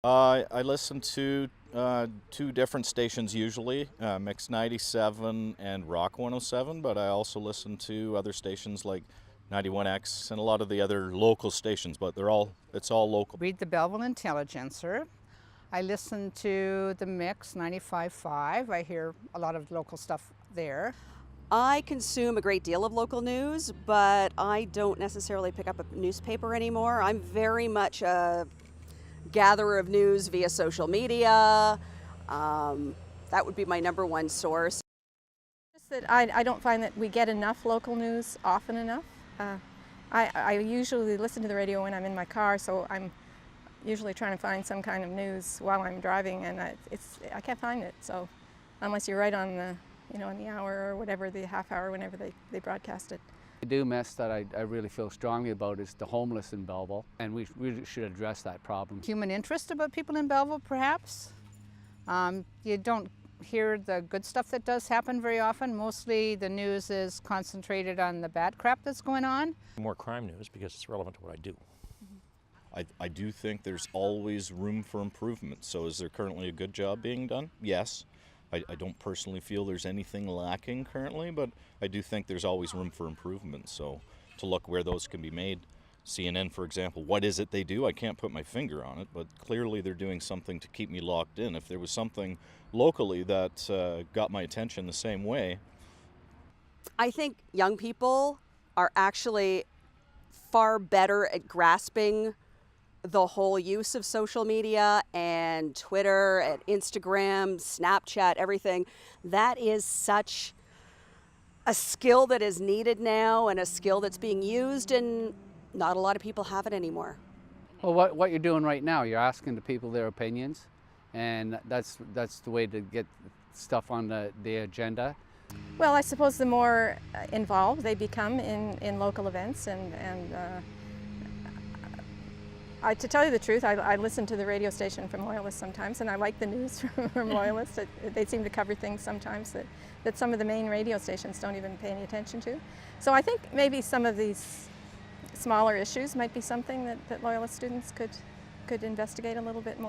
I listen to two different stations usually, Mix 97 and Rock 107, but I also listen to other stations like 91X and a lot of the other local stations, but it's all local. Read the Belleville Intelligencer. I listen to the Mix 95.5. I hear a lot of local stuff there. I consume a great deal of local news, but I don't necessarily pick up a newspaper anymore. I'm very much a gatherer of news via social media. That would be my number one source. Just that I don't find that we get enough local news often enough. I usually listen to the radio when I'm in my car, so I'm usually trying to find some kind of news while I'm driving, and I can't find it. So unless you're right on the in the hour or whatever, the half hour, whenever they broadcast it. I do miss that I really feel strongly about is the homeless in Belleville, and we really should address that problem. Human interest about people in Belleville, perhaps. You don't hear the good stuff that does happen very often. Mostly the news is concentrated on the bad crap that's going on. More crime news because it's relevant to what I do. I do think there's always room for improvement. So is there currently a good job being done? Yes. I don't personally feel there's anything lacking currently, but I do think there's always room for improvement. So to look where those can be made. CNN, for example, what is it they do? I can't put my finger on it, but clearly they're doing something to keep me locked in. If there was something locally that got my attention the same way. I think young people are actually far better at grasping the whole use of social media and Twitter and Instagram, Snapchat, everything. That is such a skill that is needed now and a skill that's being used, and not a lot of people have it anymore. Well, what you're doing right now, you're asking the people their opinions, and that's the way to get stuff on the agenda. Well, I suppose the more involved they become in local events and to tell you the truth, I listen to the radio station from Loyalist sometimes, and I like the news from Loyalist. They seem to cover things sometimes that some of the main radio stations don't even pay any attention to. So I think maybe some of these smaller issues might be something that Loyalist students could investigate a little bit more.